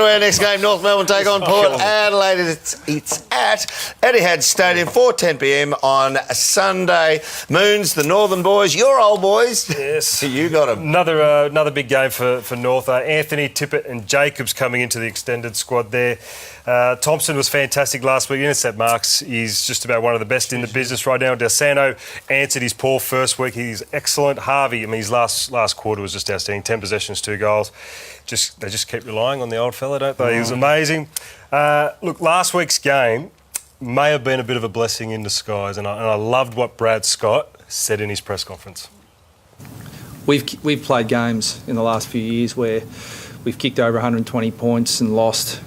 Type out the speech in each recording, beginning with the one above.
Our next game, North Melbourne take on Port Adelaide. It's at Etihad Stadium, 4:10 p.m. on Sunday. Moons, the Northern boys, your old boys. Yes. You got them. Another big game for North. Anthony, Tippett and Jacobs coming into the extended squad there. Thompson was fantastic last week. Intercept marks, he's just about one of the best in the business right now. Desano answered his poor first week. He's excellent. Harvey, his last quarter was just outstanding. 10 possessions, 2 goals. They just keep relying on the old fella, don't they? He was amazing. Look, last week's game may have been a bit of a blessing in disguise, and I loved what Brad Scott said in his press conference. We've played games in the last few years where we've kicked over 120 points and lost,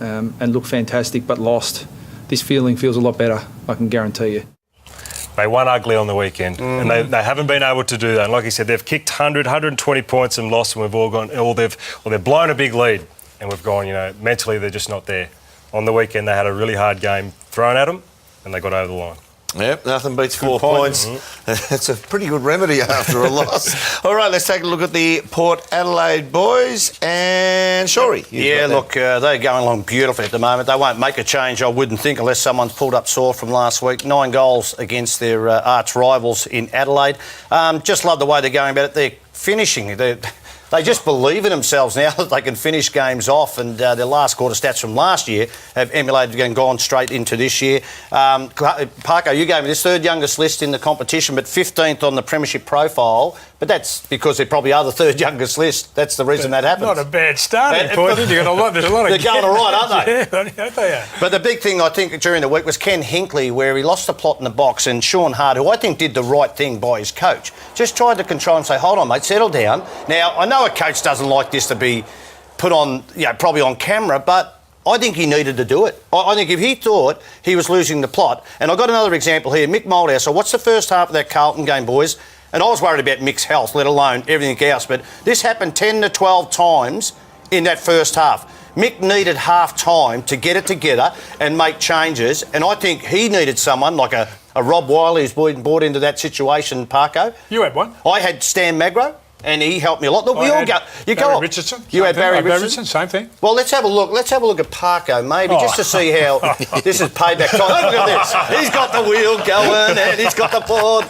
and looked fantastic but lost. This feeling feels a lot better, I can guarantee you. They won ugly on the weekend, and they haven't been able to do that. And like you said, they've kicked 120 points and lost, and we've all gone, they've blown a big lead, and we've gone, mentally they're just not there. On the weekend, they had a really hard game thrown at them, and they got over the line. Yep, nothing beats 4 points. It's a pretty good remedy after a loss. All right, let's take a look at the Port Adelaide boys and Shorey. Yeah, look, they're going along beautifully at the moment. They won't make a change, I wouldn't think, unless someone's pulled up sore from last week. 9 goals against their arch rivals in Adelaide. Just love the way they're going about it. They're finishing. They just believe in themselves now that they can finish games off, and their last quarter stats from last year have emulated and gone straight into this year. Parko, you gave me this third youngest list in the competition, but 15th on the Premiership profile. But that's because they probably are the third youngest list. That's the reason that happens. Not a bad starting point. There's a lot of they're going all right, aren't they? Yeah, they are. But the big thing, I think, during the week was Ken Hinkley, where he lost the plot in the box, and Sean Hart, who I think did the right thing by his coach, just tried to control and say, hold on, mate, settle down. Now, I know a coach doesn't like this to be put on, probably on camera, but I think he needed to do it. I think if he thought he was losing the plot, and I've got another example here, Mick Moldhouse. So what's the first half of that Carlton game, boys? And I was worried about Mick's health, let alone everything else, but this happened 10 to 12 times in that first half. Mick needed half time to get it together and make changes, and I think he needed someone like a Rob Wiley who's been brought into that situation, Parko. You had one. I had Stan Magro, and he helped me a lot. Look, we all go. Barry Richardson. You had Barry Richardson. Same thing. Well, let's have a look. Let's have a look at Parko, maybe, just to see how this is payback time. Look at this. He's got the wheel going, and he's got the board.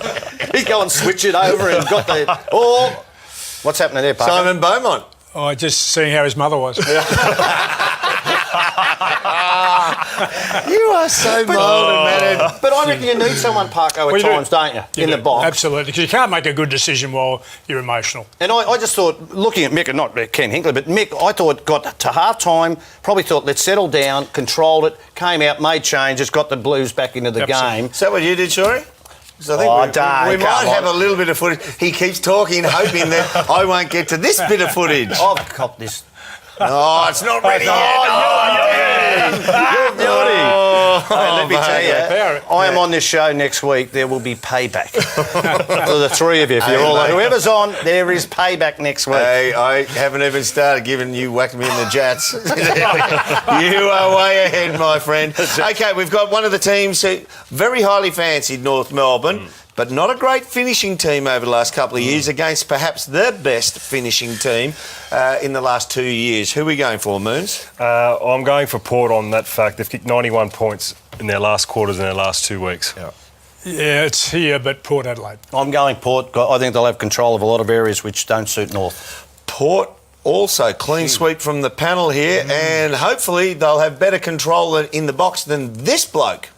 He's going switch it over and got the. Oh, what's happening there, Parko? Simon Beaumont. Oh, just seeing how his mother was. You are so mild and mannered. But I reckon you need someone, Parko, at times, don't you? In the box. Absolutely, because you can't make a good decision while you're emotional. And I just thought, looking at Mick, and not Ken Hinkley, but Mick, I thought got to half-time, probably thought, let's settle down, controlled it, came out, made changes, got the Blues back into the game. Is that what you did, Shorey? I think we might have a little bit of footage. He keeps talking, hoping that I won't get to this bit of footage. I've copped this. Oh, it's not ready yet. You're naughty. Hey, let me tell you, Power. I am on this show next week. There will be payback for the three of you. If you're all whoever's on, there is payback next week. Hey, I haven't even started giving you whacked me in the jats. You are way ahead, my friend. Okay, we've got one of the teams who very highly fancied North Melbourne. But not a great finishing team over the last couple of years against perhaps the best finishing team in the last 2 years. Who are we going for, Moons? I'm going for Port on that fact. They've kicked 91 points in their last quarters in their last 2 weeks. Yeah, it's here, but Port Adelaide. I'm going Port. I think they'll have control of a lot of areas which don't suit North. Port also clean sweep from the panel here, and hopefully they'll have better control in the box than this bloke.